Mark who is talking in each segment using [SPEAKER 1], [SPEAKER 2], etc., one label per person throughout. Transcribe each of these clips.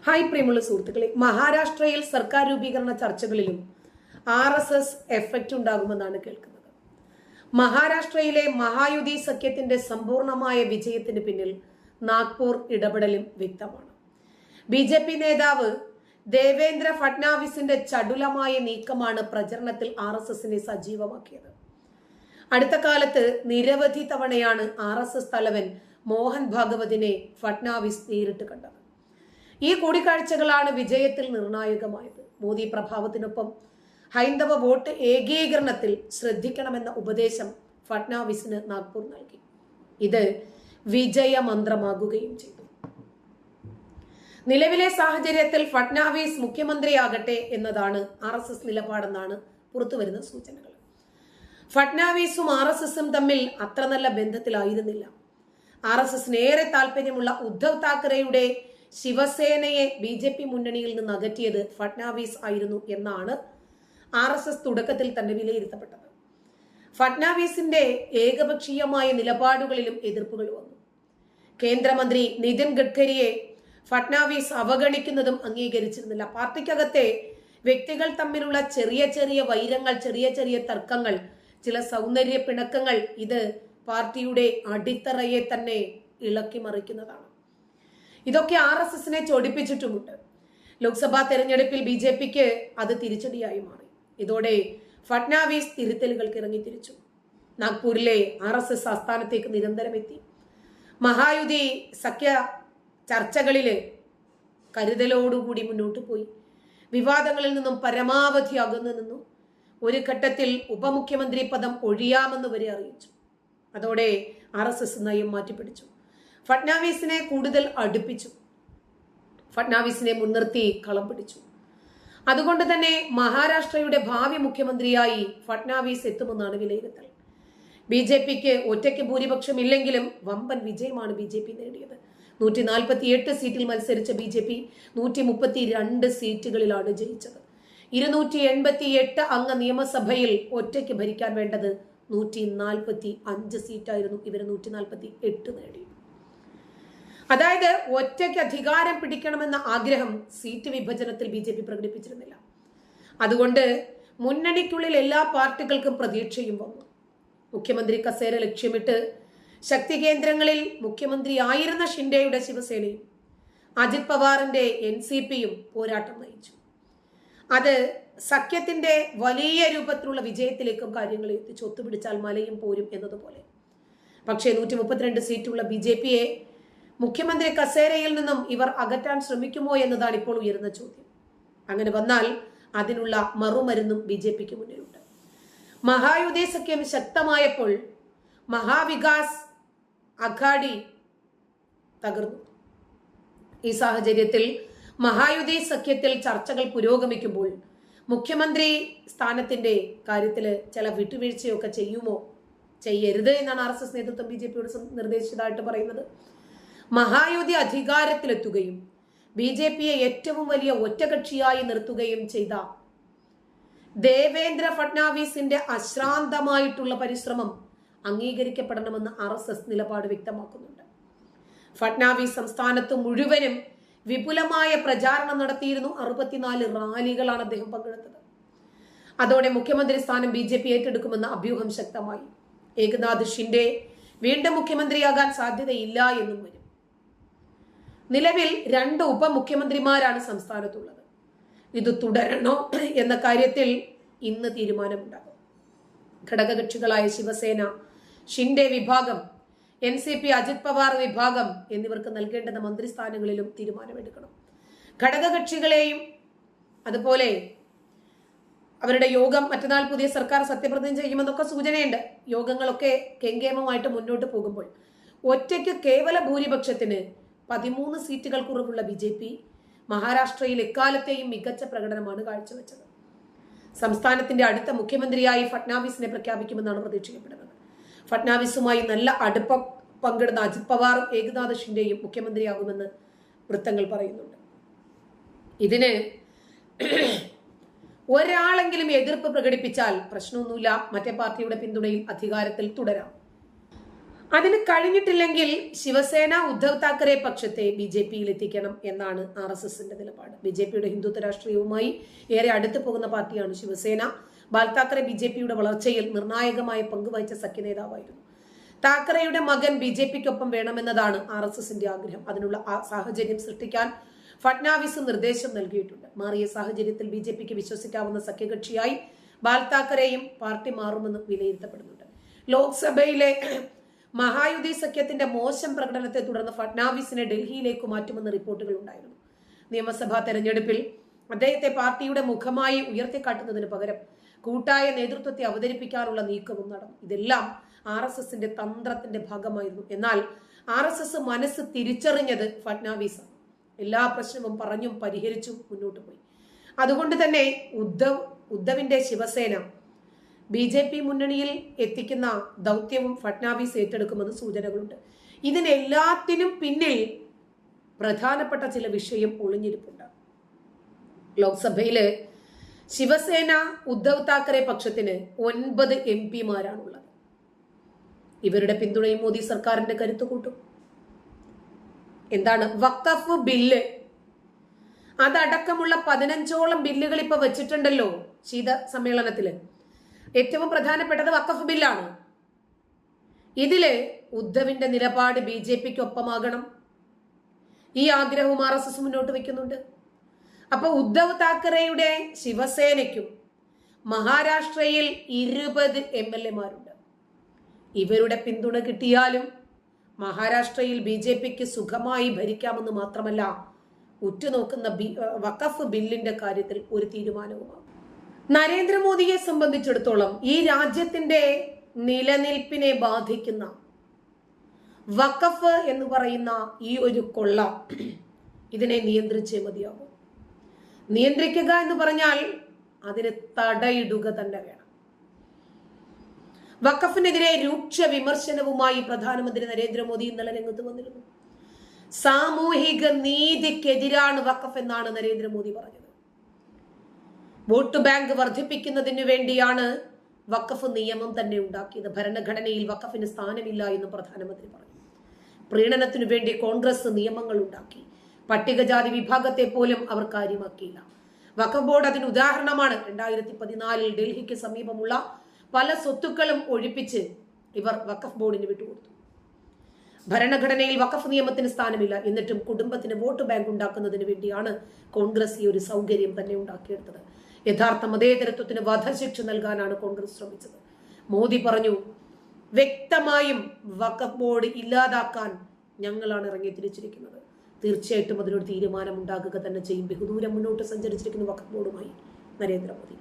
[SPEAKER 1] Hi പ്രിയമുള്ള സുഹൃത്തുക്കളെ, മഹാരാഷ്ട്രയിൽ സർക്കാർ രൂപീകരണ ചർച്ചകളിലും RSS എഫക്റ്റ് ഉണ്ടാകുമെന്നാണ് കേൾക്കുന്നത്. മഹാരാഷ്ട്രയിലെ മഹായുതി സഖ്യത്തിന്റെ സമ്പൂർണമായ വിജയത്തിന് പിന്നിൽ നാഗ്പൂർ ഇടപെടലും വ്യക്തമാണ്. BJP നേതാവ് ദേവേന്ദ്ര ഫഡ്നാവിസിന്റെ ചടുലമായ നീക്കമാണ് പ്രചരണത്തിൽ RSSനെ സജീവമാക്കിയത്. അടുത്ത കാലത്ത് നിരവധി തവണയാണ് RSS തലവൻ മോഹൻ ഭാഗവതിനെ ഫഡ്നാവിസ് നേരിട്ട് കണ്ടത്. ഈ കൂടിക്കാഴ്ചകളാണ് വിജയത്തിൽ നിർണായകമായത്. മോദി പ്രഭാവത്തിനൊപ്പം ഹൈന്ദവ വോട്ട് ഏകീകരണത്തിൽ ശ്രദ്ധിക്കണമെന്ന ഉപദേശം ഫഡ്നാവിസിന് നാഗ്പൂർ നൽകി. ഇത് വിജയമന്ത്രമാകുകയും ചെയ്തു. നിലവിലെ സാഹചര്യത്തിൽ ഫഡ്നാവിസ് മുഖ്യമന്ത്രിയാകട്ടെ എന്നതാണ് RSS നിലപാടെന്നാണ് പുറത്തുവരുന്ന സൂചനകൾ. ഫഡ്നാവിസും RSSും തമ്മിൽ അത്ര നല്ല ബന്ധത്തിലായിരുന്നില്ല. RSSന് ഏറെ താല്പര്യമുള്ള ഉദ്ധവ് താക്കറെയുടെ ശിവസേനയെ BJP മുന്നണിയിൽ നിന്ന് അകറ്റിയത് ഫഡ്നാവിസ് ആയിരുന്നു എന്നാണ് RSS തുടക്കത്തിൽ തന്നെ വിലയിരുത്തപ്പെട്ടത്. ഫഡ്നാവിസിന്റെ ഏകപക്ഷീയമായ നിലപാടുകളിലും എതിർപ്പുകൾ വന്നു. കേന്ദ്രമന്ത്രി നിതിൻ ഗഡ്കരിയെ ഫഡ്നാവിസ് അവഗണിക്കുന്നതും അംഗീകരിച്ചിരുന്നില്ല. പാർട്ടിക്കകത്തെ വ്യക്തികൾ തമ്മിലുള്ള ചെറിയ ചെറിയ വൈരങ്ങൾ, ചെറിയ ചെറിയ തർക്കങ്ങൾ, ചില സൗന്ദര്യ പിണക്കങ്ങൾ ഇത് പാർട്ടിയുടെ അടിത്തറയെ തന്നെ ഇളക്കി മറിക്കുന്നതാണ്. ഇതൊക്കെ RSSനെ ചൊടിപ്പിച്ചിട്ടുമുണ്ട്. ലോക്സഭാ തെരഞ്ഞെടുപ്പിൽ BJPക്ക് അത് തിരിച്ചടിയായി മാറി. ഇതോടെ ഫഡ്നാവിസ് തിരുത്തലുകൾക്ക് ഇറങ്ങിത്തിരിച്ചു. നാഗ്പൂരിലെ RSS ആസ്ഥാനത്തേക്ക് നിരന്തരം എത്തി. മഹായുതി സഖ്യ ചർച്ചകളില് കരുതലോടുകൂടി മുന്നോട്ട് പോയി. വിവാദങ്ങളിൽ നിന്നും പരമാവധി അകന്നു നിന്നു. ഒരു ഘട്ടത്തിൽ ഉപമുഖ്യമന്ത്രി പദം ഒഴിയാമെന്ന് വരെ അറിയിച്ചു. അതോടെ RSS നയം മാറ്റിപ്പിടിച്ചു. ഫഡ്നാവിസിനെ കൂടുതൽ അടുപ്പിച്ചു. ഫഡ്നാവിസിനെ മുൻനിർത്തി കളം പിടിച്ചു. അതുകൊണ്ട് തന്നെ മഹാരാഷ്ട്രയുടെ ഭാവി മുഖ്യമന്ത്രിയായി ഫഡ്നാവിസ് എത്തുമെന്നാണ് വിലയിരുത്തൽ. BJPക്ക് ഒറ്റയ്ക്ക് ഭൂരിപക്ഷം ഇല്ലെങ്കിലും വമ്പൻ വിജയമാണ് BJP നേടിയത്. 148 സീറ്റിൽ മത്സരിച്ച BJP 132 സീറ്റുകളിലാണ് ജയിച്ചത്. 288 അംഗ നിയമസഭയിൽ ഒറ്റയ്ക്ക് ഭരിക്കാൻ വേണ്ടത് 145 സീറ്റായിരുന്നു. ഇവർ 148 നേടി. അതായത് ഒറ്റയ്ക്ക് അധികാരം പിടിക്കണമെന്ന ആഗ്രഹം സീറ്റ് വിഭജനത്തിൽ BJP പ്രകടിപ്പിച്ചിരുന്നില്ല. അതുകൊണ്ട് മുന്നണിക്കുള്ളിൽ എല്ലാ പാർട്ടികൾക്കും പ്രതീക്ഷയും വന്നു. മുഖ്യമന്ത്രി കസേര ലക്ഷ്യമിട്ട് ശക്തി കേന്ദ്രങ്ങളിൽ മുഖ്യമന്ത്രിയായിരുന്ന ഷിൻഡെയുടെ ശിവസേനയും അജിത് പവാറിന്റെ NCPയും പോരാട്ടം നയിച്ചു. അത് സഖ്യത്തിന്റെ വലിയ രൂപത്തിലുള്ള വിജയത്തിലേക്കും കാര്യങ്ങൾ എത്തിച്ചു. ഒത്തുപിടിച്ചാൽ മലയും പോരും എന്നതുപോലെ. പക്ഷേ 132 സീറ്റുള്ള BJPയെ മുഖ്യമന്ത്രി കസേരയിൽ നിന്നും ഇവർ അകറ്റാൻ ശ്രമിക്കുമോ എന്നതാണ് ഇപ്പോൾ ഉയരുന്ന ചോദ്യം. അങ്ങനെ വന്നാൽ അതിനുള്ള മറുമരുന്നും BJPക്ക് മുന്നിലുണ്ട്. മഹായുതി സഖ്യം ശക്തമായപ്പോൾ മഹാവികാസ് അഘാഡി തകർന്നു. ഈ സാഹചര്യത്തിൽ മഹായുതി സഖ്യത്തിൽ ചർച്ചകൾ പുരോഗമിക്കുമ്പോൾ മുഖ്യമന്ത്രി സ്ഥാനത്തിന്റെ കാര്യത്തിൽ ചില വിട്ടുവീഴ്ചയൊക്കെ ചെയ്യുമോ, ചെയ്യരുത് എന്നാണ് RSS നേതൃത്വം BJPയോട് നിർദ്ദേശിച്ചതായിട്ട് പറയുന്നത്. മഹായുതി അധികാരത്തിലെത്തുകയും BJPയെ ഏറ്റവും വലിയ ഒറ്റകക്ഷിയായി നിർത്തുകയും ചെയ്ത ദേവേന്ദ്ര ഫഡ്നാവിസിന്റെ അശ്രാന്തമായിട്ടുള്ള പരിശ്രമം അംഗീകരിക്കപ്പെടണമെന്ന് RSS നിലപാട് വ്യക്തമാക്കുന്നുണ്ട്. ഫഡ്നാവിസ് സംസ്ഥാനത്ത് മുഴുവനും വിപുലമായ പ്രചാരണം നടത്തിയിരുന്നു. 64 റാലികളാണ് അദ്ദേഹം പങ്കെടുത്തത്. അതോടെ മുഖ്യമന്ത്രി സ്ഥാനം BJP ഏറ്റെടുക്കുമെന്ന അഭ്യൂഹം ശക്തമായി. ഏകനാഥ് ഷിൻഡെ വീണ്ടും മുഖ്യമന്ത്രിയാകാൻ സാധ്യതയില്ല എന്നും വരും. നിലവിൽ 2 ഉപമുഖ്യമന്ത്രിമാരാണ് സംസ്ഥാനത്തുള്ളത്. ഇത് തുടരണോ എന്ന കാര്യത്തിൽ ഇന്ന് തീരുമാനമുണ്ടാകും. ഘടകകക്ഷികളായ ശിവസേന, ഷിൻഡെ വിഭാഗം, NCP, അജിത് പവാർ വിഭാഗം എന്നിവർക്ക് നൽകേണ്ടുന്ന മന്ത്രിസ്ഥാനങ്ങളിലും തീരുമാനമെടുക്കണം. ഘടകകക്ഷികളെയും അതുപോലെ അവരുടെ യോഗം മറ്റന്നാൾ പുതിയ സർക്കാർ സത്യപ്രതിജ്ഞ ചെയ്യുമെന്നൊക്കെ സൂചനയുണ്ട്. യോഗങ്ങളൊക്കെ കെങ്കേമമായിട്ട് മുന്നോട്ട് പോകുമ്പോൾ ഒറ്റയ്ക്ക് കേവല ഭൂരിപക്ഷത്തിന് 13 സീറ്റുകൾ കുറവുള്ള BJP മഹാരാഷ്ട്രയിൽ എക്കാലത്തെയും മികച്ച പ്രകടനമാണ് കാഴ്ചവെച്ചത്. സംസ്ഥാനത്തിന്റെ അടുത്ത മുഖ്യമന്ത്രിയായി ഫഡ്നാവിസിനെ പ്രഖ്യാപിക്കുമെന്നാണ് പ്രതീക്ഷിക്കപ്പെടുന്നത്. ഫഡ്നാവിസുമായി നല്ല അടുപ്പം പങ്കിടുന്ന അജിത് പവാറും ഏകനാഥ് ഷിൻഡെയും മുഖ്യമന്ത്രിയാകുമെന്ന് വൃത്തങ്ങൾ പറയുന്നുണ്ട്. ഇതിന് ഒരാളെങ്കിലും എതിർപ്പ് പ്രകടിപ്പിച്ചാൽ പ്രശ്നമൊന്നുമില്ല, മറ്റേ പാർട്ടിയുടെ പിന്തുണയിൽ അധികാരത്തിൽ തുടരാം. അതിന് കഴിഞ്ഞിട്ടില്ലെങ്കിൽ ശിവസേന ഉദ്ധവ് താക്കറെ പക്ഷത്തെ BJPയിൽ എത്തിക്കണം എന്നാണ് RSSന്റെ നിലപാട്. BJPയുടെ ഹിന്ദുത്വ രാഷ്ട്രീയവുമായി ഏറെ അടുത്തു പോകുന്ന പാർട്ടിയാണ് ശിവസേന. ബാൽ താക്കറെ BJPയുടെ വളർച്ചയിൽ നിർണായകമായ പങ്കുവഹിച്ച സഖ്യ നേതാവായിരുന്നു. താക്കറെയുടെ മകൻ BJPക്കൊപ്പം വേണമെന്നതാണ് RSSന്റെ ആഗ്രഹം. അതിനുള്ള സാഹചര്യം സൃഷ്ടിക്കാൻ ഫട്നാവിസ് നിർദ്ദേശം നൽകിയിട്ടുണ്ട്. മാറിയ സാഹചര്യത്തിൽ BJPക്ക് വിശ്വസിക്കാവുന്ന സഖ്യകക്ഷിയായി ബാൽ താക്കറെയും പാർട്ടി മാറുമെന്ന് വിലയിരുത്തപ്പെടുന്നുണ്ട്. ലോക്സഭയിലെ മഹായുതി സഖ്യത്തിന്റെ മോശം പ്രകടനത്തെ തുടർന്ന് ഫട്നാവിസിനെ ഡൽഹിയിലേക്ക് മാറ്റുമെന്ന് റിപ്പോർട്ടുകൾ ഉണ്ടായിരുന്നു. നിയമസഭാ തെരഞ്ഞെടുപ്പിൽ അദ്ദേഹത്തെ പാർട്ടിയുടെ മുഖമായി ഉയർത്തിക്കാട്ടുന്നതിന് പകരം കൂട്ടായ നേതൃത്വത്തെ അവതരിപ്പിക്കാനുള്ള നീക്കവും നടന്നു. ഇതെല്ലാം RSSന്റെ തന്ത്രത്തിന്റെ ഭാഗമായിരുന്നു. എന്നാൽ RSS മനസ്സ് തിരിച്ചറിഞ്ഞത് ഫട്നാവിസാണ്. എല്ലാ പ്രശ്നവും പറഞ്ഞും പരിഹരിച്ചും മുന്നോട്ട് പോയി. അതുകൊണ്ട് തന്നെ ഉദ്ധവിന്റെ ശിവസേന BJP മുന്നണിയിൽ എത്തിക്കുന്ന ദൗത്യവും ഫട്നാവിസ് ഏറ്റെടുക്കുമെന്ന് സൂചനകളുണ്ട്. ഇതിനെല്ലാത്തിനും പിന്നിൽ പ്രധാനപ്പെട്ട ചില വിഷയം ഒളിഞ്ഞിരിപ്പുണ്ട്. ലോക്സഭയില് ശിവസേന ഉദ്ധവ് താക്കറെ പക്ഷത്തിന് 9 MP-മാരാണുള്ളത്. ഇവരുടെ പിന്തുണയും മോദി സർക്കാരിന്റെ കരുത്തു കൂട്ടും. എന്താണ് വഖഫ് ബില്ല്? അതടക്കമുള്ള 15ഓളം ബില്ലുകൾ ഇപ്പൊ വെച്ചിട്ടുണ്ടല്ലോ ശീത സമ്മേളനത്തില്. ഏറ്റവും പ്രധാനപ്പെട്ടത് വഖഫ് ബില്ലാണ്. ഇതില് ഉദ്ധവിന്റെ നിലപാട് BJPക്കൊപ്പമാകണം. ഈ ആഗ്രഹവും RSS മുന്നോട്ട് വെക്കുന്നുണ്ട്. അപ്പൊ ഉദ്ധവ് താക്കറെയുടെ ശിവസേനയ്ക്കും മഹാരാഷ്ട്രയിൽ 20 MLA-മാരുണ്ട്. ഇവരുടെ പിന്തുണ കിട്ടിയാലും മഹാരാഷ്ട്രയിൽ BJPക്ക് സുഖമായി ഭരിക്കാമെന്ന് മാത്രമല്ല, ഉറ്റുനോക്കുന്ന വഖഫ് ബില്ലിന്റെ കാര്യത്തിൽ ഒരു തീരുമാനവുമാണ്. നരേന്ദ്രമോദിയെ സംബന്ധിച്ചിടത്തോളം ഈ രാജ്യത്തിന്റെ നിലനിൽപ്പിനെ ബാധിക്കുന്ന വഖഫ് എന്ന് പറയുന്ന ഈ ഒരു കൊള്ള, ഇതിനെ നിയന്ത്രിച്ചേ മതിയാകും. നിയന്ത്രിക്കുക എന്ന് പറഞ്ഞാൽ അതിന് തടയിടുക തന്നെ വേണം. വഖഫിനെതിരെ രൂക്ഷ വിമർശനവുമായി പ്രധാനമന്ത്രി നരേന്ദ്രമോദി ഇന്നലെ രംഗത്ത് വന്നിരുന്നു. സാമൂഹിക നീതിക്കെതിരാണ് വഖഫ് എന്നാണ് നരേന്ദ്രമോദി പറഞ്ഞത്. വോട്ട് ബാങ്ക് വർദ്ധിപ്പിക്കുന്നതിനു വേണ്ടിയാണ് വഖഫ് നിയമം തന്നെ ഉണ്ടാക്കിയത്. ഭരണഘടനയിൽ വഖഫിന് സ്ഥാനമില്ല എന്നും പ്രധാനമന്ത്രി പറഞ്ഞു. പ്രീണനത്തിനു വേണ്ടി കോൺഗ്രസ് നിയമങ്ങൾ ഉണ്ടാക്കി. പട്ടികജാതി വിഭാഗത്തെ പോലും അവർ കാര്യമാക്കിയില്ല. വഖഫ് ബോർഡ് അതിന് ഉദാഹരണമാണ്. 2014 ഡൽഹിക്ക് സമീപമുള്ള പല സ്വത്തുക്കളും ഒഴിപ്പിച്ച് ഇവർ വഖഫ് ബോർഡിന് വിട്ടുകൊടുത്തു. ഭരണഘടനയിൽ വഖഫ് നിയമത്തിന് സ്ഥാനമില്ല. എന്നിട്ടും കുടുംബത്തിന് വോട്ട് ബാങ്ക് ഉണ്ടാക്കുന്നതിന് വേണ്ടിയാണ് കോൺഗ്രസ് ഈ ഒരു സൗകര്യം തന്നെ ഉണ്ടാക്കിയെടുത്തത്. യഥാർത്ഥ മതേതരത്വത്തിന് വധശിക്ഷ നൽകാനാണ് കോൺഗ്രസ് ശ്രമിച്ചത്. മോദി പറഞ്ഞു, വ്യക്തമായും വഖഫ് ബോർഡ് ഇല്ലാതാക്കാൻ ഞങ്ങളാണ് ഇറങ്ങി തിരിച്ചിരിക്കുന്നത്. തീർച്ചയായിട്ടും അതിനൊരു തീരുമാനം ഉണ്ടാകുക തന്നെ ചെയ്യും. ബഹുദൂരം മുന്നോട്ട് സഞ്ചരിച്ചിരിക്കുന്ന വഖഫ് ബോർഡുമായി നരേന്ദ്രമോദി.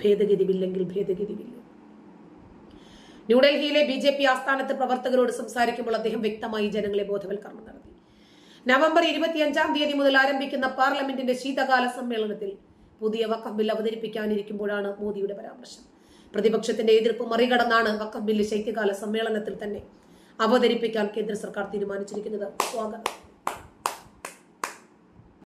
[SPEAKER 1] ഭേദഗതി ബില്ലെങ്കിൽ ഭേദഗതി ബില്ല്. ന്യൂഡൽഹിയിലെ BJP ആസ്ഥാനത്ത് പ്രവർത്തകരോട് സംസാരിക്കുമ്പോൾ അദ്ദേഹം വ്യക്തമായി ജനങ്ങളെ ബോധവൽക്കരണം നടത്തി. നവംബർ 25-ാം തീയതി മുതൽ ആരംഭിക്കുന്ന പാർലമെന്റിന്റെ ശീതകാല സമ്മേളനത്തിൽ പുതിയ വഖഫ് ബിൽ അവതരിപ്പിക്കാനിരിക്കുമ്പോഴാണ് മോദിയുടെ പരാമർശം. പ്രതിപക്ഷത്തിന്റെ എതിർപ്പ് മറികടന്നാണ് വഖഫ് ബില്ല് ശൈത്യകാല സമ്മേളനത്തിൽ തന്നെ അവതരിപ്പിക്കാൻ കേന്ദ്ര സർക്കാർ തീരുമാനിച്ചിരിക്കുന്നത്. സ്വാഗതം.